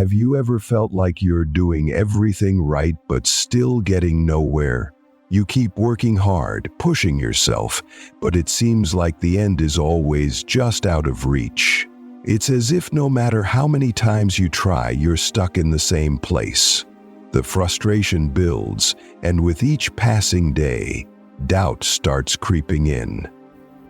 Have you ever felt like you're doing everything right but still getting nowhere? You keep working hard, pushing yourself, but it seems like the end is always just out of reach. It's as if no matter how many times you try, you're stuck in the same place. The frustration builds, and with each passing day, doubt starts creeping in.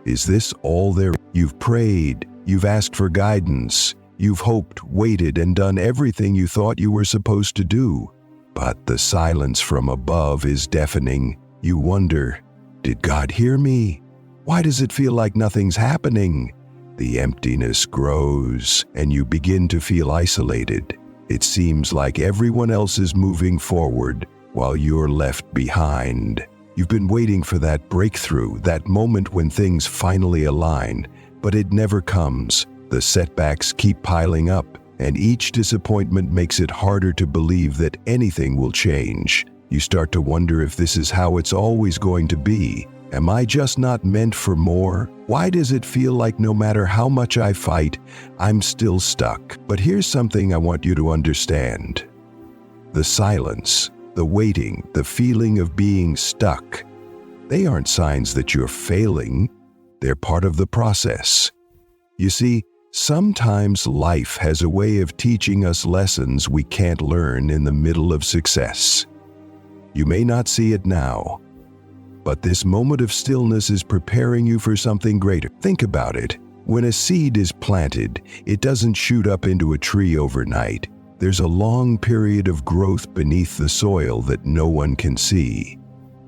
Is this all there? You've prayed, you've asked for guidance, you've hoped, waited, and done everything you thought you were supposed to do. But the silence from above is deafening. You wonder, did God hear me? Why does it feel like nothing's happening? The emptiness grows, and you begin to feel isolated. It seems like everyone else is moving forward while you're left behind. You've been waiting for that breakthrough, that moment when things finally align, but it never comes. The setbacks keep piling up, and each disappointment makes it harder to believe that anything will change. You start to wonder if this is how it's always going to be. Am I just not meant for more? Why does it feel like no matter how much I fight, I'm still stuck? But here's something I want you to understand. The silence, the waiting, the feeling of being stuck, they aren't signs that you're failing. They're part of the process. You see, sometimes life has a way of teaching us lessons we can't learn in the middle of success. You may not see it now, but this moment of stillness is preparing you for something greater. Think about it. When a seed is planted, it doesn't shoot up into a tree overnight. There's a long period of growth beneath the soil that no one can see.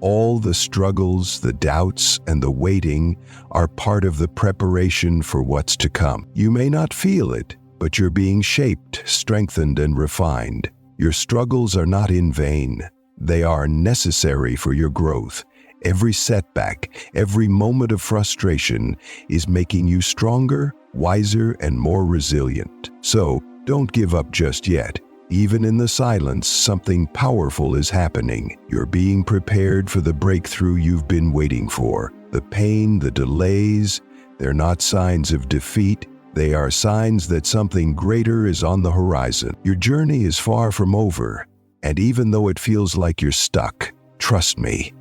All the struggles, the doubts, and the waiting are part of the preparation for what's to come. You may not feel it, but you're being shaped, strengthened, and refined. Your struggles are not in vain. They are necessary for your growth. Every setback, every moment of frustration is making you stronger, wiser, and more resilient. So, don't give up just yet. Even in the silence, something powerful is happening. You're being prepared for the breakthrough you've been waiting for. The pain, the delays, they're not signs of defeat. They are signs that something greater is on the horizon. Your journey is far from over, and even though it feels like you're stuck, trust me,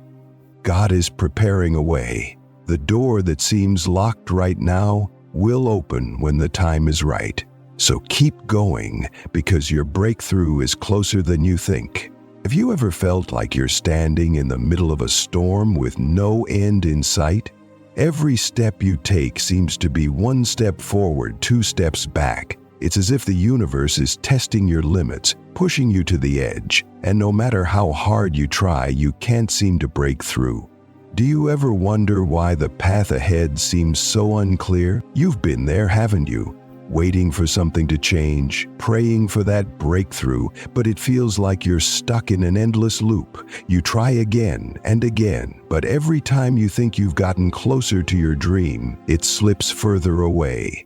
God is preparing a way. The door that seems locked right now will open when the time is right. So keep going, because your breakthrough is closer than you think. Have you ever felt like you're standing in the middle of a storm with no end in sight? Every step you take seems to be one step forward, two steps back. It's as if the universe is testing your limits, pushing you to the edge, and no matter how hard you try, you can't seem to break through. Do you ever wonder why the path ahead seems so unclear? You've been there, haven't you? Waiting for something to change, praying for that breakthrough, but it feels like you're stuck in an endless loop. You try again and again, but every time you think you've gotten closer to your dream, it slips further away.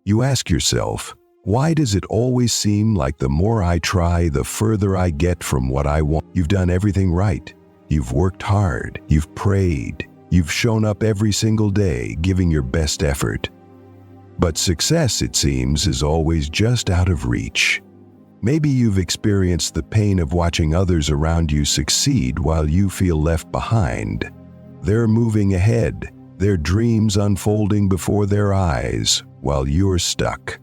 You ask yourself, why does it always seem like the more I try, the further I get from what I want? You've done everything right. You've worked hard. You've prayed. You've shown up every single day, giving your best effort. But success, it seems, is always just out of reach. Maybe you've experienced the pain of watching others around you succeed while you feel left behind. They're moving ahead, their dreams unfolding before their eyes, while you're stuck.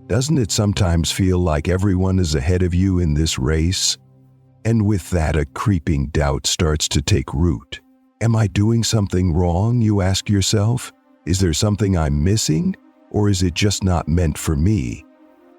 Doesn't it sometimes feel like everyone is ahead of you in this race? And with that, a creeping doubt starts to take root. Am I doing something wrong, you ask yourself? Is there something I'm missing? Or is it just not meant for me?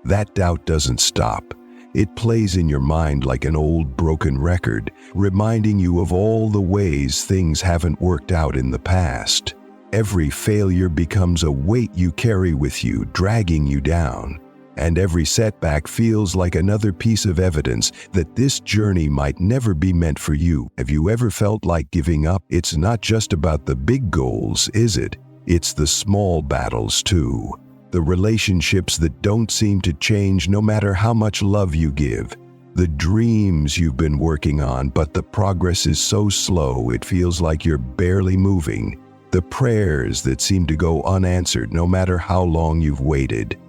That doubt doesn't stop. It plays in your mind like an old broken record, reminding you of all the ways things haven't worked out in the past. Every failure becomes a weight you carry with you, dragging you down. And every setback feels like another piece of evidence that this journey might never be meant for you. Have you ever felt like giving up? It's not just about the big goals, is it? It's the small battles too. The relationships that don't seem to change no matter how much love you give. The dreams you've been working on, but the progress is so slow it feels like you're barely moving. The prayers that seem to go unanswered no matter how long you've waited.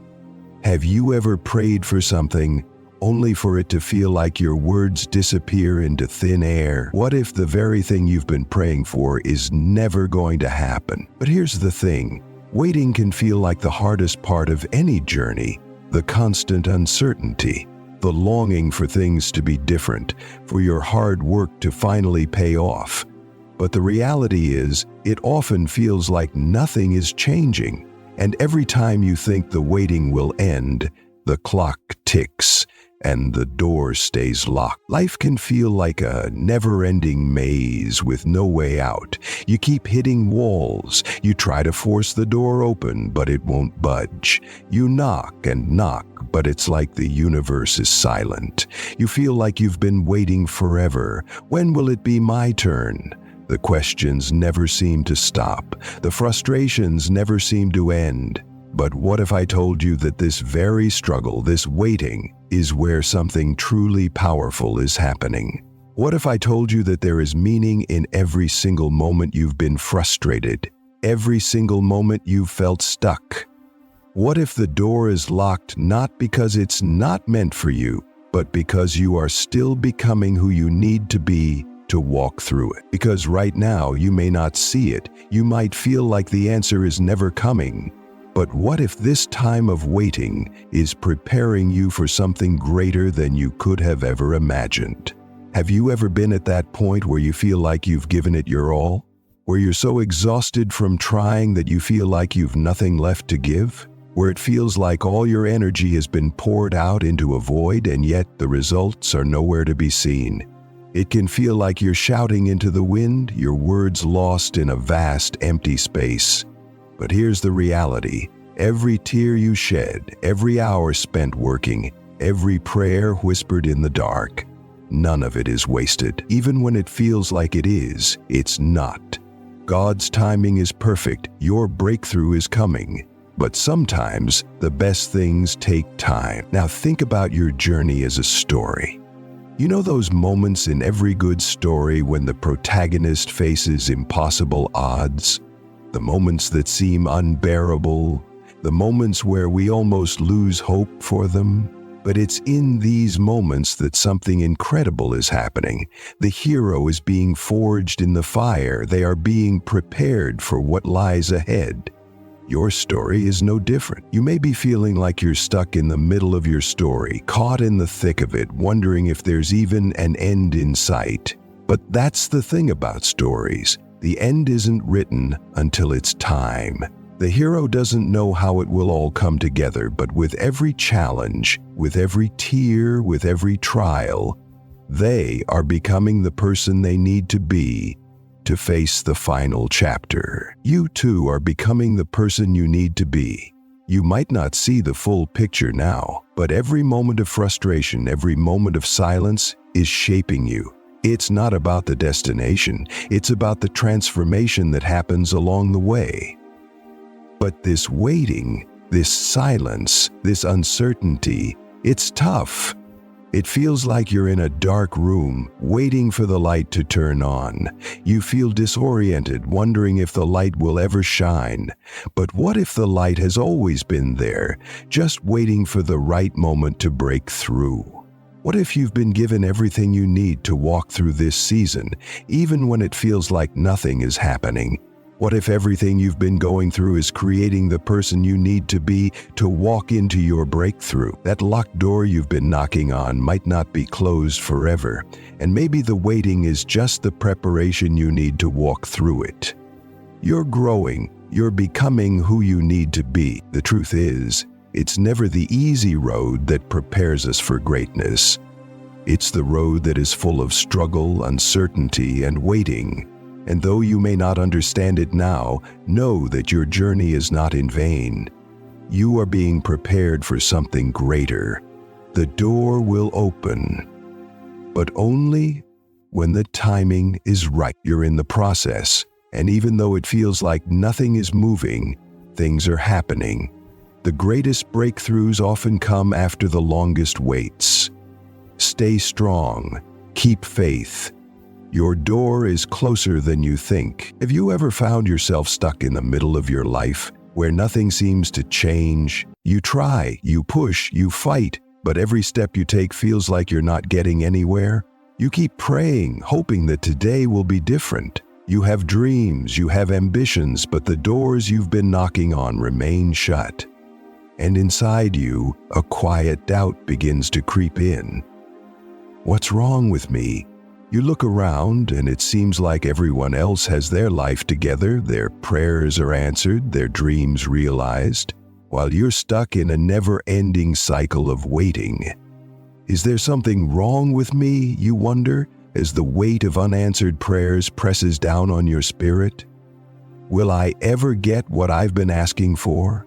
Have you ever prayed for something only for it to feel like your words disappear into thin air? What if the very thing you've been praying for is never going to happen? But here's the thing. Waiting can feel like the hardest part of any journey. The constant uncertainty, the longing for things to be different, for your hard work to finally pay off. But the reality is, it often feels like nothing is changing. And every time you think the waiting will end, the clock ticks and the door stays locked. Life can feel like a never-ending maze with no way out. You keep hitting walls. You try to force the door open, but it won't budge. You knock and knock, but it's like the universe is silent. You feel like you've been waiting forever. When will it be my turn? The questions never seem to stop. The frustrations never seem to end. But what if I told you that this very struggle, this waiting, is where something truly powerful is happening? What if I told you that there is meaning in every single moment you've been frustrated, every single moment you've felt stuck? What if the door is locked not because it's not meant for you, but because you are still becoming who you need to be to walk through it? Because right now you may not see it, you might feel like the answer is never coming. But what if this time of waiting is preparing you for something greater than you could have ever imagined? Have you ever been at that point where you feel like you've given it your all? Where you're so exhausted from trying that you feel like you've nothing left to give? Where it feels like all your energy has been poured out into a void and yet the results are nowhere to be seen? It can feel like you're shouting into the wind, your words lost in a vast, empty space. But here's the reality. Every tear you shed, every hour spent working, every prayer whispered in the dark, none of it is wasted. Even when it feels like it is, it's not. God's timing is perfect. Your breakthrough is coming. But sometimes the best things take time. Now think about your journey as a story. You know those moments in every good story when the protagonist faces impossible odds? The moments that seem unbearable, the moments where we almost lose hope for them. But it's in these moments that something incredible is happening. The hero is being forged in the fire. They are being prepared for what lies ahead. Your story is no different. You may be feeling like you're stuck in the middle of your story, caught in the thick of it, wondering if there's even an end in sight. But that's the thing about stories. The end isn't written until it's time. The hero doesn't know how it will all come together, but with every challenge, with every tear, with every trial, they are becoming the person they need to be to face the final chapter. You too are becoming the person you need to be. You might not see the full picture now, but every moment of frustration, every moment of silence is shaping you. It's not about the destination, it's about the transformation that happens along the way. But this waiting, this silence, this uncertainty, it's tough. It feels like you're in a dark room, waiting for the light to turn on. You feel disoriented, wondering if the light will ever shine. But what if the light has always been there, just waiting for the right moment to break through? What if you've been given everything you need to walk through this season, even when it feels like nothing is happening? What if everything you've been going through is creating the person you need to be to walk into your breakthrough? That locked door you've been knocking on might not be closed forever, and maybe the waiting is just the preparation you need to walk through it. You're growing, you're becoming who you need to be. The truth is, it's never the easy road that prepares us for greatness. It's the road that is full of struggle, uncertainty, and waiting. And though you may not understand it now, know that your journey is not in vain. You are being prepared for something greater. The door will open, but only when the timing is right. You're in the process, and even though it feels like nothing is moving, things are happening. The greatest breakthroughs often come after the longest waits. Stay strong. Keep faith. Your door is closer than you think. Have you ever found yourself stuck in the middle of your life, where nothing seems to change, You try, you push, you fight, but every step you take feels like you're not getting anywhere. You keep praying, hoping that today will be different. You have dreams, you have ambitions, but the doors you've been knocking on remain shut. And inside you, a quiet doubt begins to creep in. What's wrong with me? You look around and it seems like everyone else has their life together, their prayers are answered, their dreams realized, while you're stuck in a never-ending cycle of waiting. Is there something wrong with me, you wonder, as the weight of unanswered prayers presses down on your spirit? Will I ever get what I've been asking for?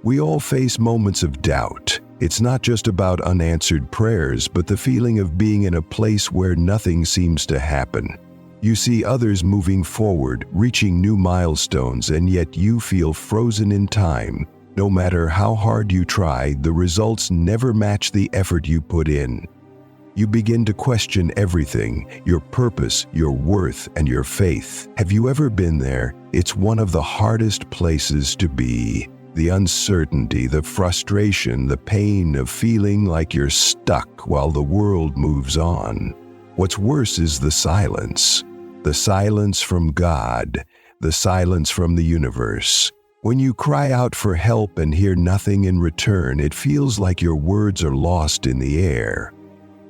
We all face moments of doubt. It's not just about unanswered prayers, but the feeling of being in a place where nothing seems to happen. You see others moving forward, reaching new milestones, and yet you feel frozen in time. No matter how hard you try, the results never match the effort you put in. You begin to question everything, your purpose, your worth, and your faith. Have you ever been there? It's one of the hardest places to be. The uncertainty, the frustration, the pain of feeling like you're stuck while the world moves on. What's worse is the silence from God, the silence from the universe. When you cry out for help and hear nothing in return, it feels like your words are lost in the air,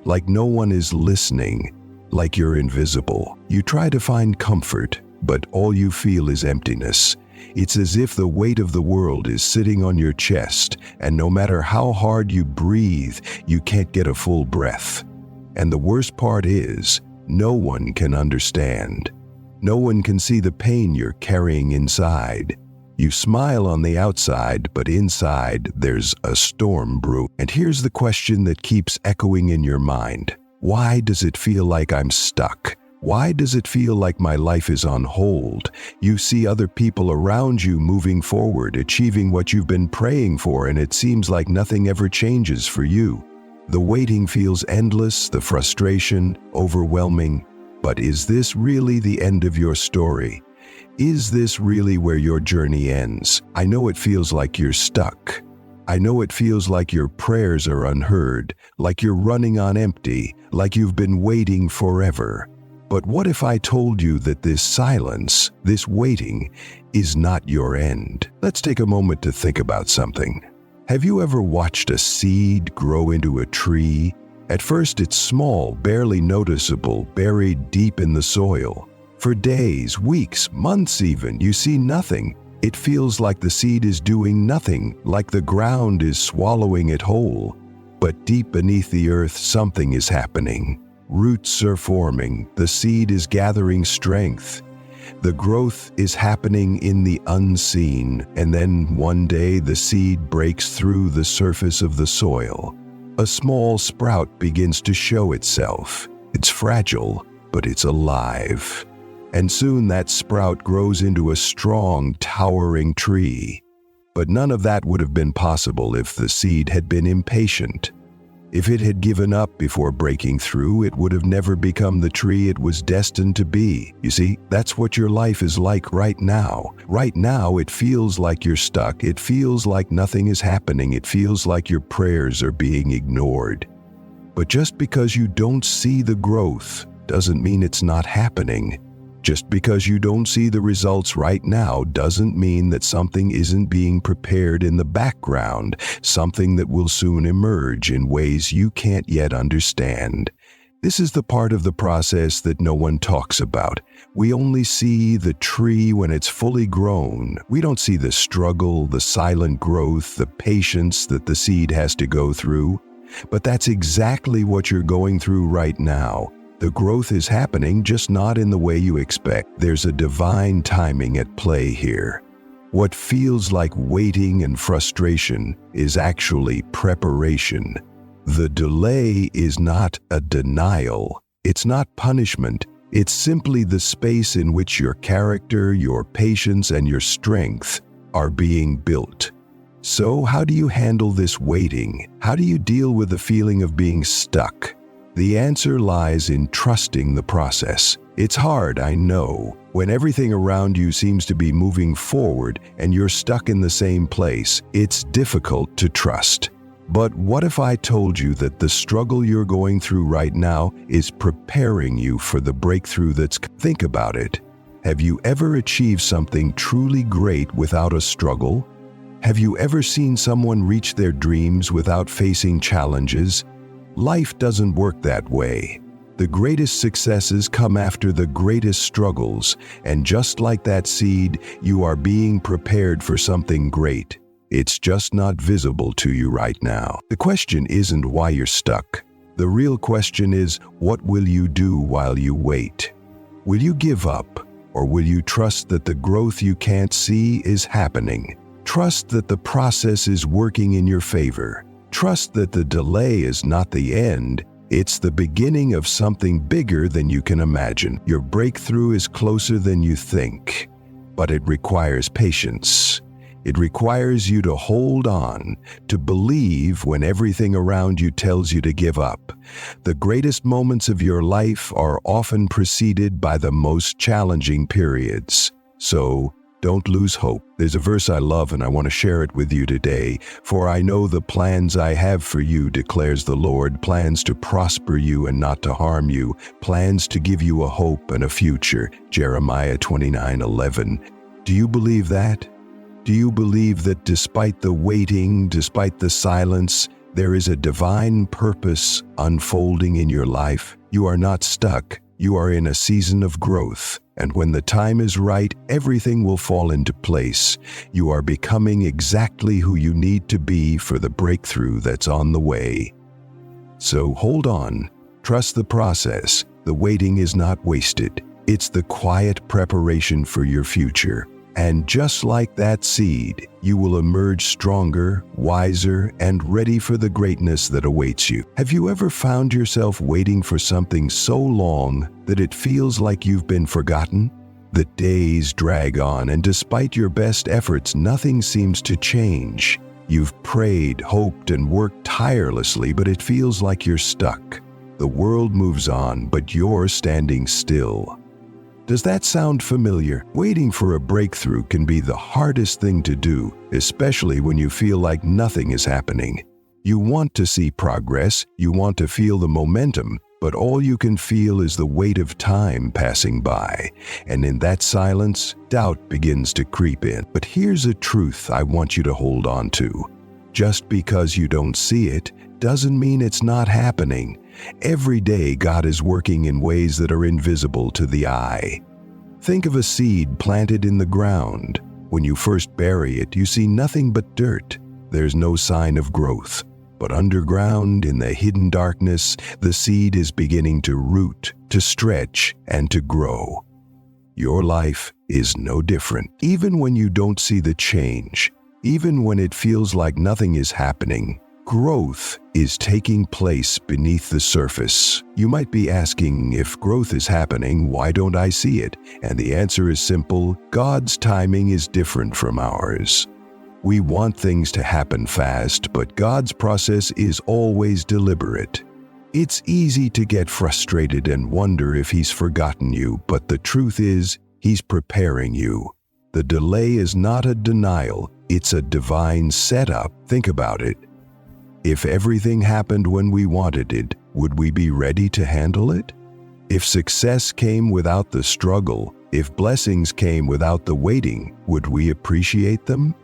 like no one is listening, like you're invisible. You try to find comfort, but all you feel is emptiness. It's as if the weight of the world is sitting on your chest, and no matter how hard you breathe, you can't get a full breath. And the worst part is, no one can understand. No one can see the pain you're carrying inside. You smile on the outside, but inside there's a storm brewing. And here's the question that keeps echoing in your mind. Why does it feel like I'm stuck? Why does it feel like my life is on hold? You see other people around you moving forward, achieving what you've been praying for, and it seems like nothing ever changes for you. The waiting feels endless, the frustration overwhelming. But is this really the end of your story? Is this really where your journey ends? I know it feels like you're stuck. I know it feels like your prayers are unheard, like you're running on empty, like you've been waiting forever. But what if I told you that this silence, this waiting, is not your end? Let's take a moment to think about something. Have you ever watched a seed grow into a tree? At first it's small, barely noticeable, buried deep in the soil. For days, weeks, months even, you see nothing. It feels like the seed is doing nothing, like the ground is swallowing it whole. But deep beneath the earth, something is happening. Roots are forming, the seed is gathering strength. The growth is happening in the unseen, and then one day the seed breaks through the surface of the soil. A small sprout begins to show itself. It's fragile, but it's alive. And soon that sprout grows into a strong, towering tree. But none of that would have been possible if the seed had been impatient. If it had given up before breaking through, it would have never become the tree it was destined to be. You see, that's what your life is like right now. Right now, it feels like you're stuck. It feels like nothing is happening. It feels like your prayers are being ignored. But just because you don't see the growth doesn't mean it's not happening. Just because you don't see the results right now doesn't mean that something isn't being prepared in the background, something that will soon emerge in ways you can't yet understand. This is the part of the process that no one talks about. We only see the tree when it's fully grown. We don't see the struggle, the silent growth, the patience that the seed has to go through. But that's exactly what you're going through right now. The growth is happening, just not in the way you expect. There's a divine timing at play here. What feels like waiting and frustration is actually preparation. The delay is not a denial. It's not punishment. It's simply the space in which your character, your patience, and your strength are being built. So how do you handle this waiting? How do you deal with the feeling of being stuck? The answer lies in trusting the process. It's hard, I know, when everything around you seems to be moving forward and you're stuck in the same place. It's difficult to trust. But what if I told you that the struggle you're going through right now is preparing you for the breakthrough that's... Think about it. Have you ever achieved something truly great without a struggle? Have you ever seen someone reach their dreams without facing challenges? Life doesn't work that way. The greatest successes come after the greatest struggles, and just like that seed, you are being prepared for something great. It's just not visible to you right now. The question isn't why you're stuck. The real question is, what will you do while you wait? Will you give up, or will you trust that the growth you can't see is happening? Trust that the process is working in your favor. Trust that the delay is not the end. It's the beginning of something bigger than you can imagine. Your breakthrough is closer than you think, but it requires patience. It requires you to hold on, to believe when everything around you tells you to give up. The greatest moments of your life are often preceded by the most challenging periods. So, don't lose hope. There's a verse I love and I want to share it with you today. For I know the plans I have for you, declares the Lord, plans to prosper you and not to harm you, plans to give you a hope and a future. Jeremiah 29:11. Do you believe that? Do you believe that despite the waiting, despite the silence, there is a divine purpose unfolding in your life? You are not stuck. You are in a season of growth. And when the time is right, everything will fall into place. You are becoming exactly who you need to be for the breakthrough that's on the way. So hold on. Trust the process. The waiting is not wasted. It's the quiet preparation for your future. And just like that seed, you will emerge stronger, wiser, and ready for the greatness that awaits you. Have you ever found yourself waiting for something so long that it feels like you've been forgotten? The days drag on, and despite your best efforts, nothing seems to change. You've prayed, hoped, and worked tirelessly, but it feels like you're stuck. The world moves on, but you're standing still. Does that sound familiar? Waiting for a breakthrough can be the hardest thing to do, especially when you feel like nothing is happening. You want to see progress, you want to feel the momentum, but all you can feel is the weight of time passing by. And in that silence, doubt begins to creep in. But here's a truth I want you to hold on to. Just because you don't see it doesn't mean it's not happening. Every day, God is working in ways that are invisible to the eye. Think of a seed planted in the ground. When you first bury it, you see nothing but dirt. There's no sign of growth. But underground, in the hidden darkness, the seed is beginning to root, to stretch, and to grow. Your life is no different. Even when you don't see the change, even when it feels like nothing is happening, growth is taking place beneath the surface. You might be asking, if growth is happening, why don't I see it? And the answer is simple: God's timing is different from ours. We want things to happen fast, but God's process is always deliberate. It's easy to get frustrated and wonder if He's forgotten you, but the truth is, He's preparing you. The delay is not a denial, it's a divine setup. Think about it. If everything happened when we wanted it, would we be ready to handle it? If success came without the struggle, if blessings came without the waiting, would we appreciate them?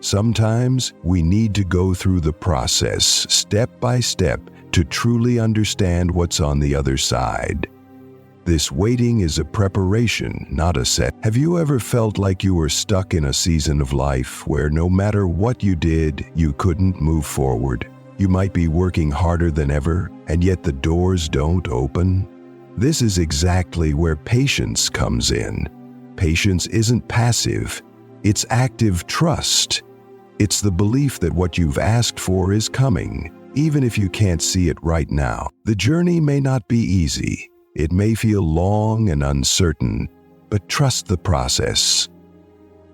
Sometimes we need to go through the process, step by step, to truly understand what's on the other side. This waiting is a preparation, not a set. Have you ever felt like you were stuck in a season of life where no matter what you did, you couldn't move forward? You might be working harder than ever, and yet the doors don't open. This is exactly where patience comes in. Patience isn't passive, it's active trust. It's the belief that what you've asked for is coming, even if you can't see it right now. The journey may not be easy. It may feel long and uncertain, but trust the process.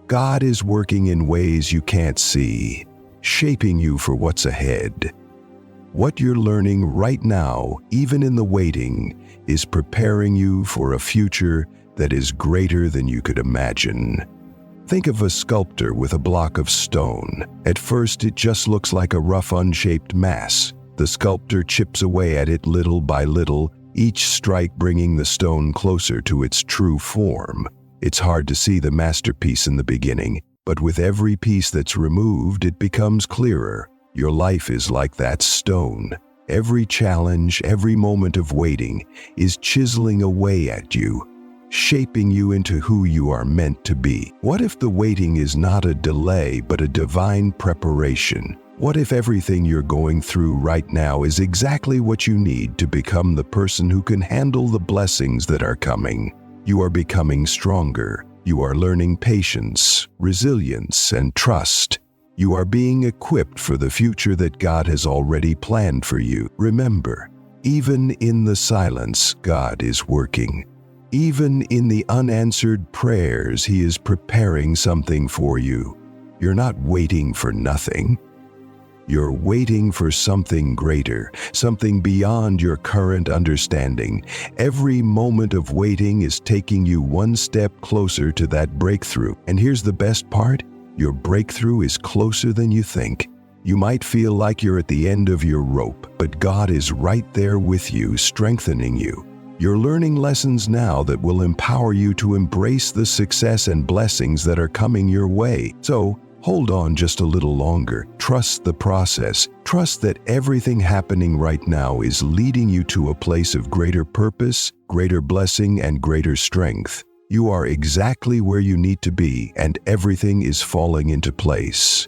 God is working in ways you can't see, shaping you for what's ahead. What you're learning right now, even in the waiting, is preparing you for a future that is greater than you could imagine. Think of a sculptor with a block of stone. At first, it just looks like a rough, unshaped mass. The sculptor chips away at it little by little, each strike bringing the stone closer to its true form. It's hard to see the masterpiece in the beginning, but with every piece that's removed, it becomes clearer. Your life is like that stone. Every challenge, every moment of waiting is chiseling away at you, shaping you into who you are meant to be. What if the waiting is not a delay, but a divine preparation? What if everything you're going through right now is exactly what you need to become the person who can handle the blessings that are coming? You are becoming stronger. You are learning patience, resilience, and trust. You are being equipped for the future that God has already planned for you. Remember, even in the silence, God is working. Even in the unanswered prayers, He is preparing something for you. You're not waiting for nothing. You're waiting for something greater, something beyond your current understanding. Every moment of waiting is taking you one step closer to that breakthrough. And here's the best part: your breakthrough is closer than you think. You might feel like you're at the end of your rope, but God is right there with you, strengthening you. You're learning lessons now that will empower you to embrace the success and blessings that are coming your way. So, hold on just a little longer. Trust the process. Trust that everything happening right now is leading you to a place of greater purpose, greater blessing, and greater strength. You are exactly where you need to be, and everything is falling into place.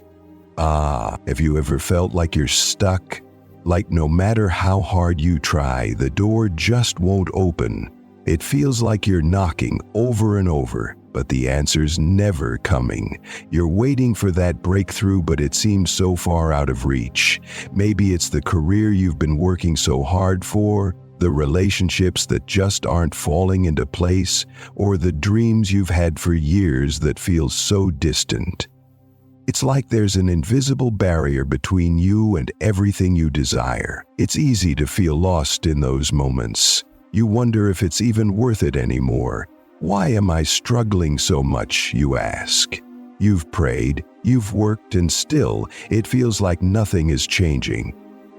Have you ever felt like you're stuck? Like no matter how hard you try, the door just won't open. It feels like you're knocking over and over, but the answer's never coming. You're waiting for that breakthrough, but it seems so far out of reach. Maybe it's the career you've been working so hard for, the relationships that just aren't falling into place, or the dreams you've had for years that feel so distant. It's like there's an invisible barrier between you and everything you desire. It's easy to feel lost in those moments. You wonder if it's even worth it anymore. Why am I struggling so much, you ask? You've prayed, you've worked, and still, it feels like nothing is changing.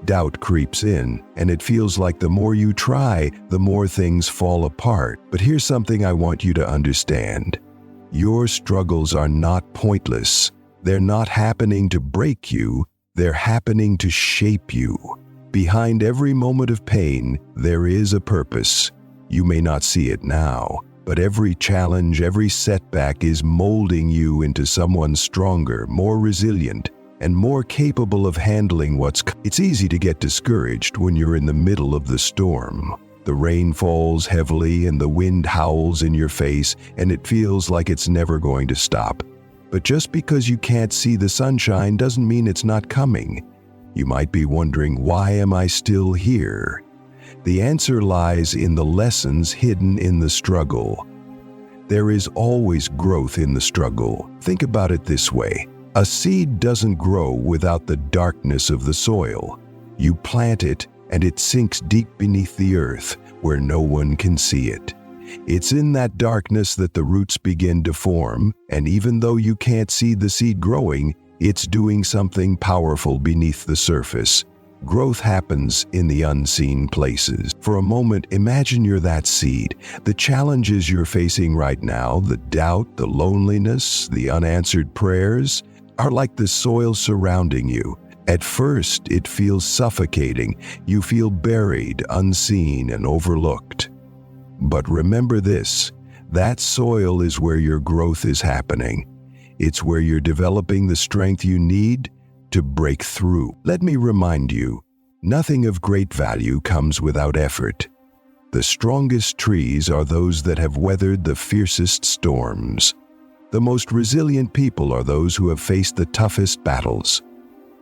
Doubt creeps in, and it feels like the more you try, the more things fall apart. But here's something I want you to understand. Your struggles are not pointless. They're not happening to break you, they're happening to shape you. Behind every moment of pain, there is a purpose. You may not see it now, but every challenge, every setback is molding you into someone stronger, more resilient, and more capable of handling what's coming. It's easy to get discouraged when you're in the middle of the storm. The rain falls heavily and the wind howls in your face, and it feels like it's never going to stop. But just because you can't see the sunshine doesn't mean it's not coming. You might be wondering, why am I still here? The answer lies in the lessons hidden in the struggle. There is always growth in the struggle. Think about it this way. A seed doesn't grow without the darkness of the soil. You plant it, and it sinks deep beneath the earth, where no one can see it. It's in that darkness that the roots begin to form, and even though you can't see the seed growing, it's doing something powerful beneath the surface. Growth happens in the unseen places. For a moment, imagine you're that seed. The challenges you're facing right now, the doubt, the loneliness, the unanswered prayers, are like the soil surrounding you. At first, it feels suffocating. You feel buried, unseen, and overlooked. But remember this, that soil is where your growth is happening. It's where you're developing the strength you need to break through. Let me remind you, nothing of great value comes without effort. The strongest trees are those that have weathered the fiercest storms. The most resilient people are those who have faced the toughest battles.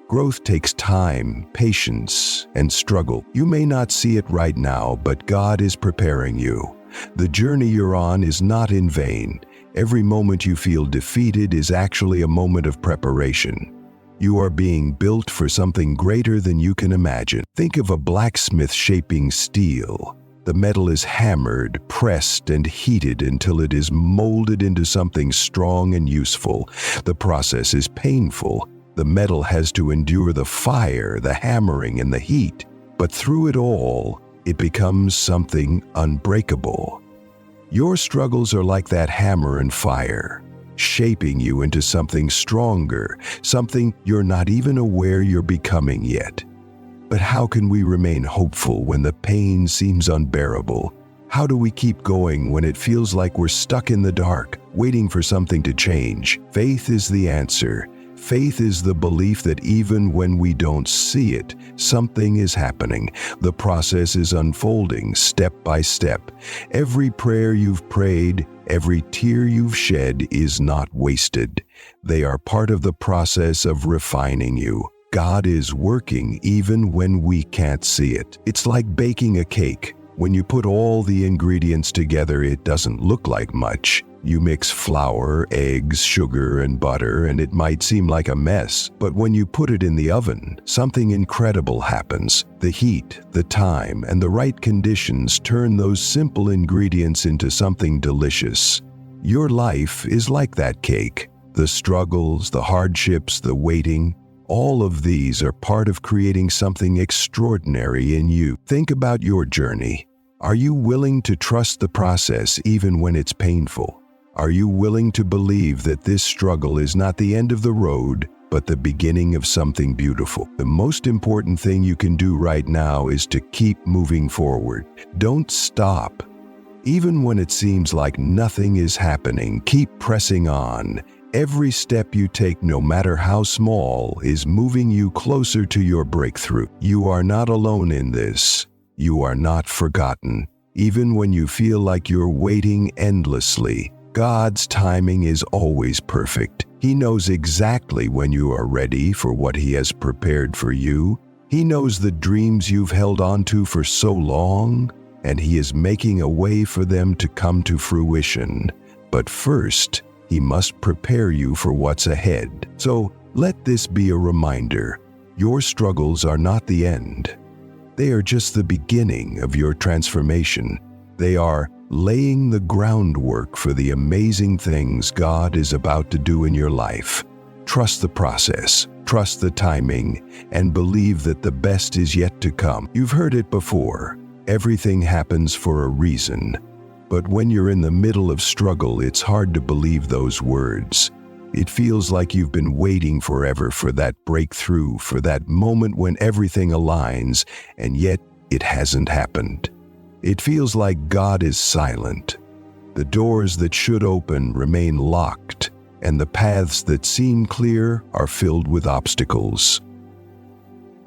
Growth takes time, patience, and struggle. You may not see it right now, but God is preparing you. The journey you're on is not in vain. Every moment you feel defeated is actually a moment of preparation. You are being built for something greater than you can imagine. Think of a blacksmith shaping steel. The metal is hammered, pressed, and heated until it is molded into something strong and useful. The process is painful. The metal has to endure the fire, the hammering, and the heat. But through it all, it becomes something unbreakable. Your struggles are like that hammer and fire, shaping you into something stronger, something you're not even aware you're becoming yet. But how can we remain hopeful when the pain seems unbearable? How do we keep going when it feels like we're stuck in the dark, waiting for something to change? Faith is the answer. Faith is the belief that even when we don't see it, something is happening. The process is unfolding step by step. Every prayer you've prayed, every tear you've shed is not wasted. They are part of the process of refining you. God is working even when we can't see it. It's like baking a cake. When you put all the ingredients together, it doesn't look like much. You mix flour, eggs, sugar, and butter, and it might seem like a mess. But when you put it in the oven, something incredible happens. The heat, the time, and the right conditions turn those simple ingredients into something delicious. Your life is like that cake. The struggles, the hardships, the waiting, all of these are part of creating something extraordinary in you. Think about your journey. Are you willing to trust the process even when it's painful? Are you willing to believe that this struggle is not the end of the road, but the beginning of something beautiful? The most important thing you can do right now is to keep moving forward. Don't stop. Even when it seems like nothing is happening, keep pressing on. Every step you take, no matter how small, is moving you closer to your breakthrough. You are not alone in this. You are not forgotten. Even when you feel like you're waiting endlessly, God's timing is always perfect. He knows exactly when you are ready for what He has prepared for you. He knows the dreams you've held on to for so long, and He is making a way for them to come to fruition. But first, He must prepare you for what's ahead. So let this be a reminder. Your struggles are not the end. They are just the beginning of your transformation. They are laying the groundwork for the amazing things God is about to do in your life. Trust the process, trust the timing, and believe that the best is yet to come. You've heard it before. Everything happens for a reason. But when you're in the middle of struggle, it's hard to believe those words. It feels like you've been waiting forever for that breakthrough, for that moment when everything aligns, and yet it hasn't happened. It feels like God is silent. The doors that should open remain locked, and the paths that seem clear are filled with obstacles.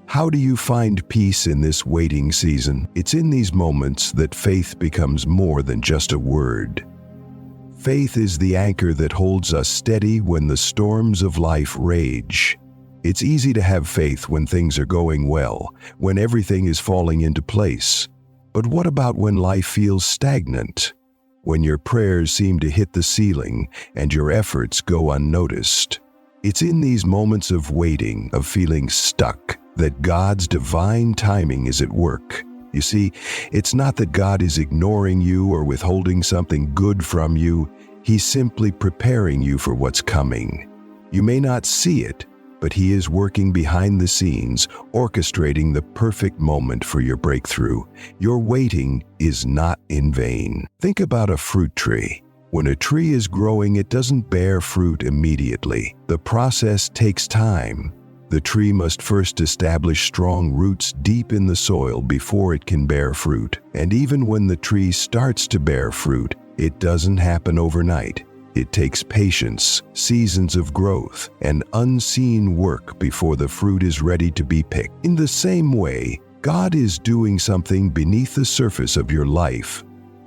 How do you find peace in this waiting season? It's in these moments that faith becomes more than just a word. Faith is the anchor that holds us steady when the storms of life rage. It's easy to have faith when things are going well, when everything is falling into place. But what about when life feels stagnant? When your prayers seem to hit the ceiling and your efforts go unnoticed? It's in these moments of waiting, of feeling stuck, that God's divine timing is at work. You see, it's not that God is ignoring you or withholding something good from you. He's simply preparing you for what's coming. You may not see it, but He is working behind the scenes, orchestrating the perfect moment for your breakthrough. Your waiting is not in vain. Think about a fruit tree. When a tree is growing, it doesn't bear fruit immediately. The process takes time. The tree must first establish strong roots deep in the soil before it can bear fruit. And even when the tree starts to bear fruit, it doesn't happen overnight. It takes patience, seasons of growth, and unseen work before the fruit is ready to be picked. In the same way, God is doing something beneath the surface of your life.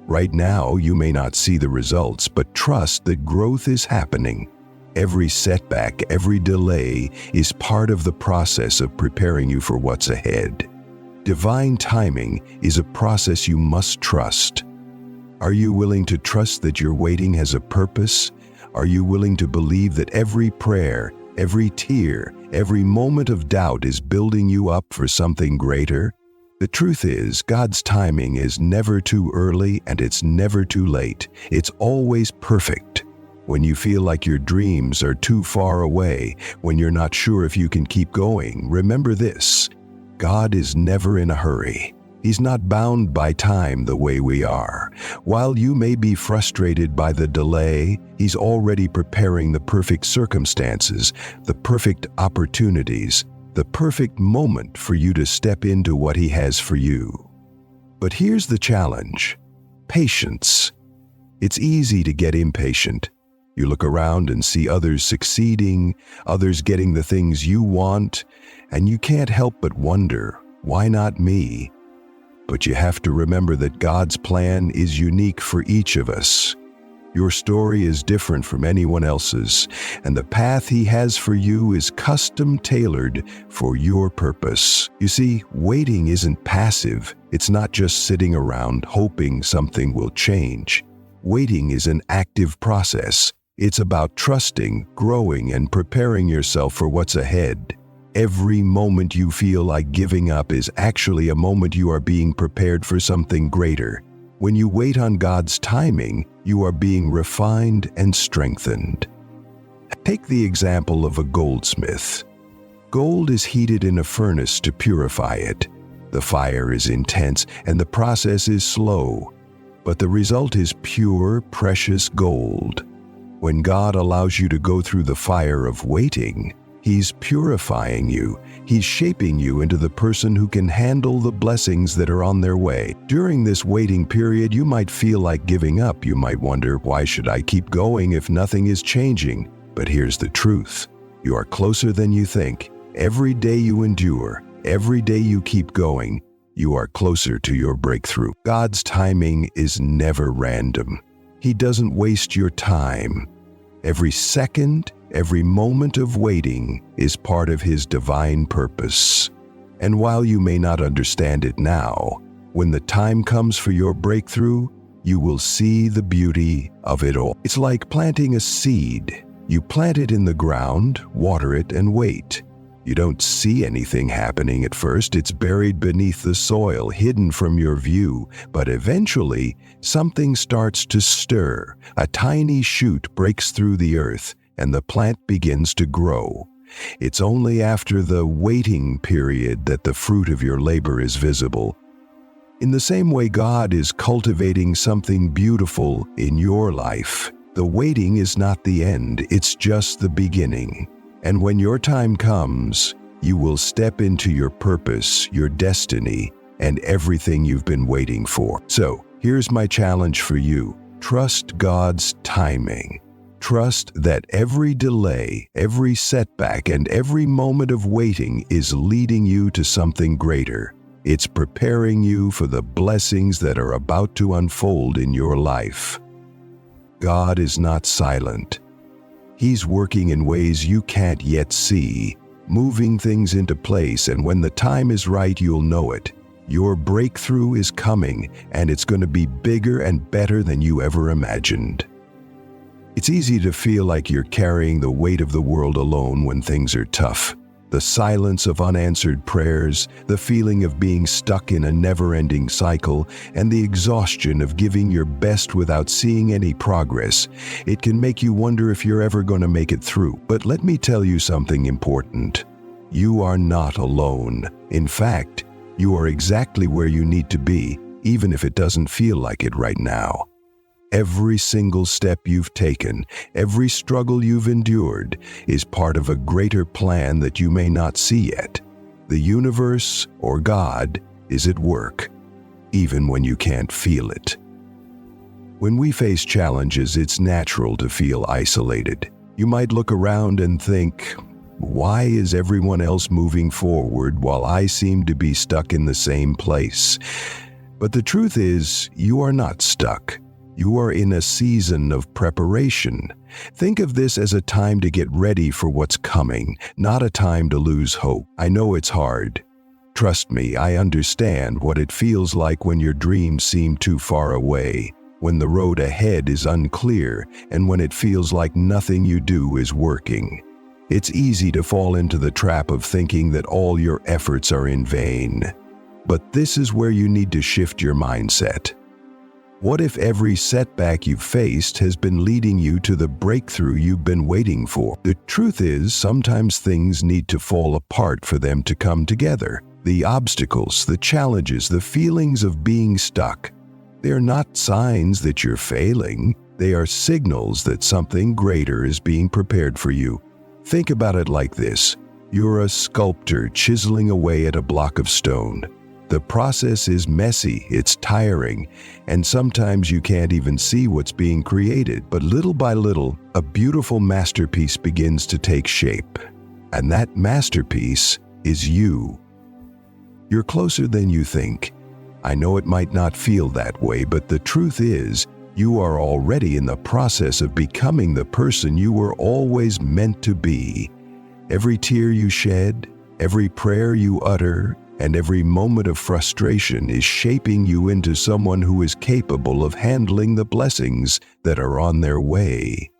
Right now, you may not see the results, but trust that growth is happening. Every setback, every delay is part of the process of preparing you for what's ahead. Divine timing is a process you must trust. Are you willing to trust that your waiting has a purpose? Are you willing to believe that every prayer, every tear, every moment of doubt is building you up for something greater? The truth is, God's timing is never too early and it's never too late. It's always perfect. When you feel like your dreams are too far away, when you're not sure if you can keep going, remember this: God is never in a hurry. He's not bound by time the way we are. While you may be frustrated by the delay, He's already preparing the perfect circumstances, the perfect opportunities, the perfect moment for you to step into what He has for you. But here's the challenge: patience. It's easy to get impatient. You look around and see others succeeding, others getting the things you want, and you can't help but wonder, why not me? But you have to remember that God's plan is unique for each of us. Your story is different from anyone else's, and the path He has for you is custom-tailored for your purpose. You see, waiting isn't passive. It's not just sitting around hoping something will change. Waiting is an active process. It's about trusting, growing, and preparing yourself for what's ahead. Every moment you feel like giving up is actually a moment you are being prepared for something greater. When you wait on God's timing, you are being refined and strengthened. Take the example of a goldsmith. Gold is heated in a furnace to purify it. The fire is intense and the process is slow, but the result is pure, precious gold. When God allows you to go through the fire of waiting, He's purifying you. He's shaping you into the person who can handle the blessings that are on their way. During this waiting period, you might feel like giving up. You might wonder, why should I keep going if nothing is changing? But here's the truth: you are closer than you think. Every day you endure, every day you keep going, you are closer to your breakthrough. God's timing is never random. He doesn't waste your time. Every second, every moment of waiting is part of His divine purpose. And while you may not understand it now, when the time comes for your breakthrough, you will see the beauty of it all. It's like planting a seed. You plant it in the ground, water it, and wait. You don't see anything happening at first. It's buried beneath the soil, hidden from your view. But eventually, something starts to stir. A tiny shoot breaks through the earth, and the plant begins to grow. It's only after the waiting period that the fruit of your labor is visible. In the same way, God is cultivating something beautiful in your life. The waiting is not the end, it's just the beginning. And when your time comes, you will step into your purpose, your destiny, and everything you've been waiting for. So, here's my challenge for you. Trust God's timing. Trust that every delay, every setback, and every moment of waiting is leading you to something greater. It's preparing you for the blessings that are about to unfold in your life. God is not silent. He's working in ways you can't yet see, moving things into place, and when the time is right, you'll know it. Your breakthrough is coming, and it's going to be bigger and better than you ever imagined. It's easy to feel like you're carrying the weight of the world alone when things are tough. The silence of unanswered prayers, the feeling of being stuck in a never-ending cycle, and the exhaustion of giving your best without seeing any progress. It can make you wonder if you're ever going to make it through. But let me tell you something important. You are not alone. In fact, you are exactly where you need to be, even if it doesn't feel like it right now. Every single step you've taken, every struggle you've endured, is part of a greater plan that you may not see yet. The universe, or God, is at work, even when you can't feel it. When we face challenges, it's natural to feel isolated. You might look around and think, why is everyone else moving forward while I seem to be stuck in the same place? But the truth is, you are not stuck. You are in a season of preparation. Think of this as a time to get ready for what's coming, not a time to lose hope. I know it's hard. Trust me, I understand what it feels like when your dreams seem too far away, when the road ahead is unclear, and when it feels like nothing you do is working. It's easy to fall into the trap of thinking that all your efforts are in vain. But this is where you need to shift your mindset. What if every setback you've faced has been leading you to the breakthrough you've been waiting for? The truth is, sometimes things need to fall apart for them to come together. The obstacles, the challenges, the feelings of being stuck, they're not signs that you're failing. They are signals that something greater is being prepared for you. Think about it like this. You're a sculptor chiseling away at a block of stone. The process is messy, it's tiring, and sometimes you can't even see what's being created. But little by little, a beautiful masterpiece begins to take shape. And that masterpiece is you. You're closer than you think. I know it might not feel that way, but the truth is, you are already in the process of becoming the person you were always meant to be. Every tear you shed, every prayer you utter, and every moment of frustration is shaping you into someone who is capable of handling the blessings that are on their way.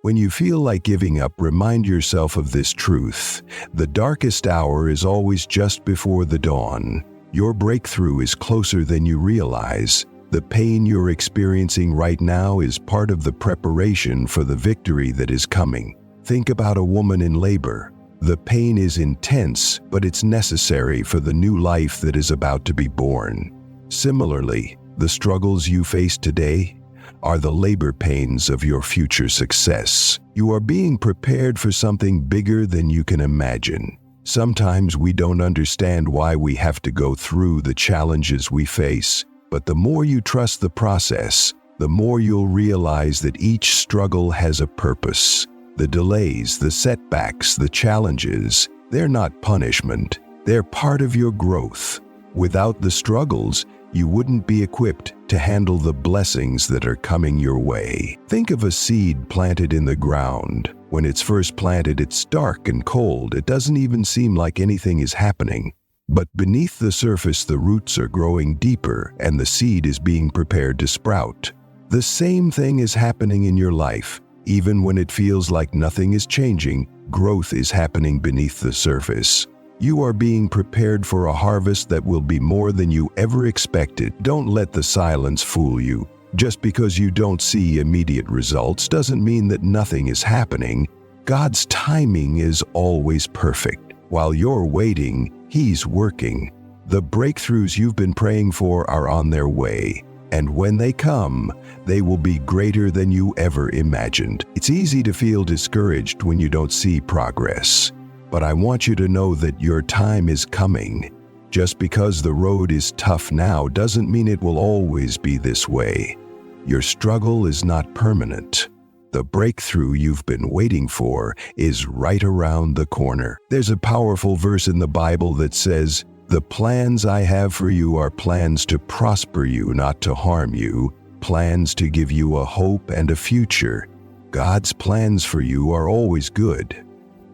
When you feel like giving up, remind yourself of this truth. The darkest hour is always just before the dawn. Your breakthrough is closer than you realize. The pain you're experiencing right now is part of the preparation for the victory that is coming. Think about a woman in labor. The pain is intense, but it's necessary for the new life that is about to be born. Similarly, the struggles you face today are the labor pains of your future success. You are being prepared for something bigger than you can imagine. Sometimes we don't understand why we have to go through the challenges we face, but the more you trust the process, the more you'll realize that each struggle has a purpose. The delays, the setbacks, the challenges, they're not punishment. They're part of your growth. Without the struggles, you wouldn't be equipped to handle the blessings that are coming your way. Think of a seed planted in the ground. When it's first planted, it's dark and cold. It doesn't even seem like anything is happening. But beneath the surface, the roots are growing deeper and the seed is being prepared to sprout. The same thing is happening in your life. Even when it feels like nothing is changing, growth is happening beneath the surface. You are being prepared for a harvest that will be more than you ever expected. Don't let the silence fool you. Just because you don't see immediate results doesn't mean that nothing is happening. God's timing is always perfect. While you're waiting, He's working. The breakthroughs you've been praying for are on their way. And when they come, they will be greater than you ever imagined. It's easy to feel discouraged when you don't see progress. But I want you to know that your time is coming. Just because the road is tough now doesn't mean it will always be this way. Your struggle is not permanent. The breakthrough you've been waiting for is right around the corner. There's a powerful verse in the Bible that says, "The plans I have for you are plans to prosper you, not to harm you, plans to give you a hope and a future." God's plans for you are always good.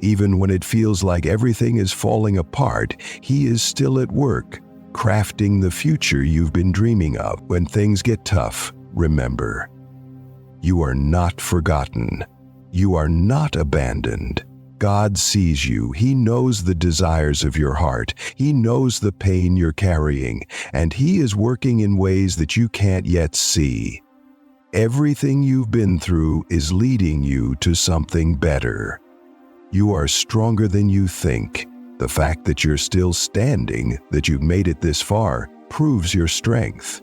Even when it feels like everything is falling apart, He is still at work, crafting the future you've been dreaming of. When things get tough, remember, you are not forgotten. You are not abandoned. God sees you. He knows the desires of your heart. He knows the pain you're carrying, and He is working in ways that you can't yet see. Everything you've been through is leading you to something better. You are stronger than you think. The fact that you're still standing, that you've made it this far, proves your strength.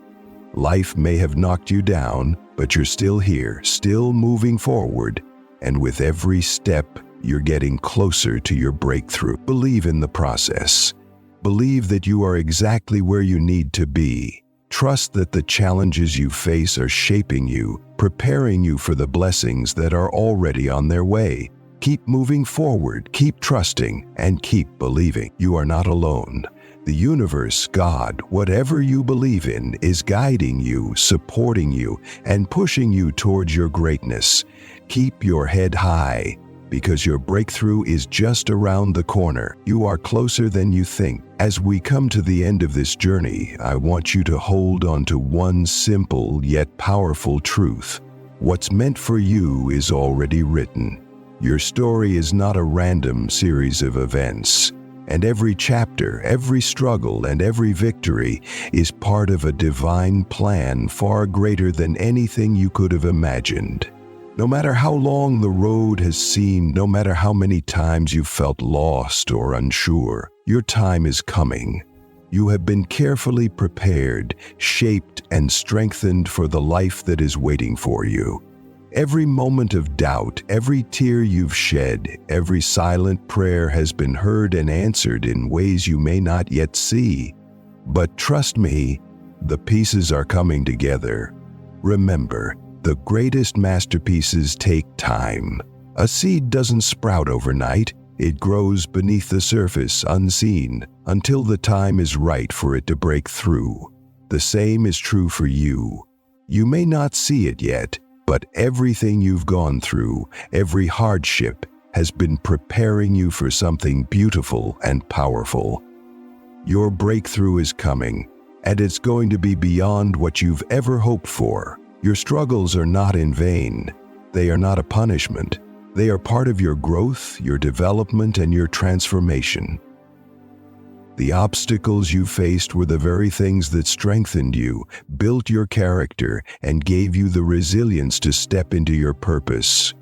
Life may have knocked you down, but you're still here, still moving forward, and with every step, you're getting closer to your breakthrough. Believe in the process. Believe that you are exactly where you need to be. Trust that the challenges you face are shaping you, preparing you for the blessings that are already on their way. Keep moving forward, keep trusting, and keep believing. You are not alone. The universe, God, whatever you believe in, is guiding you, supporting you, and pushing you towards your greatness. Keep your head high, because your breakthrough is just around the corner. You are closer than you think. As we come to the end of this journey, I want you to hold on to one simple yet powerful truth. What's meant for you is already written. Your story is not a random series of events, and every chapter, every struggle, and every victory is part of a divine plan far greater than anything you could have imagined. No matter how long the road has seemed, no matter how many times you've felt lost or unsure, your time is coming. You have been carefully prepared, shaped, and strengthened for the life that is waiting for you. Every moment of doubt, every tear you've shed, every silent prayer has been heard and answered in ways you may not yet see. But trust me, the pieces are coming together. Remember, the greatest masterpieces take time. A seed doesn't sprout overnight. It grows beneath the surface, unseen, until the time is right for it to break through. The same is true for you. You may not see it yet, but everything you've gone through, every hardship, has been preparing you for something beautiful and powerful. Your breakthrough is coming, and it's going to be beyond what you've ever hoped for. Your struggles are not in vain. They are not a punishment. They are part of your growth, your development, and your transformation. The obstacles you faced were the very things that strengthened you, built your character, and gave you the resilience to step into your purpose.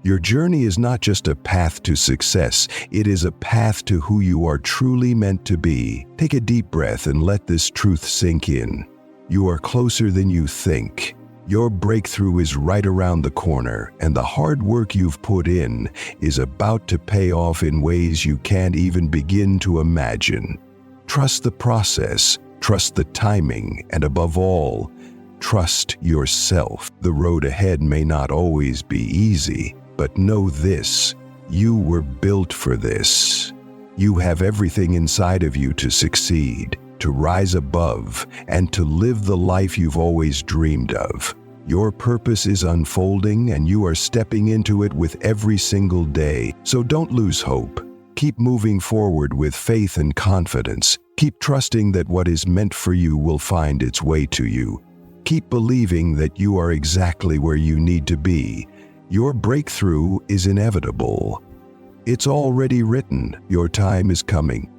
Your journey is not just a path to success, it is a path to who you are truly meant to be. Take a deep breath and let this truth sink in. You are closer than you think. Your breakthrough is right around the corner, and the hard work you've put in is about to pay off in ways you can't even begin to imagine. Trust the process, trust the timing, and above all, trust yourself. The road ahead may not always be easy, but know this: you were built for this. You have everything inside of you to succeed, to rise above, and to live the life you've always dreamed of. Your purpose is unfolding, and you are stepping into it with every single day. So don't lose hope. Keep moving forward with faith and confidence. Keep trusting that what is meant for you will find its way to you. Keep believing that you are exactly where you need to be. Your breakthrough is inevitable. It's already written. Your time is coming.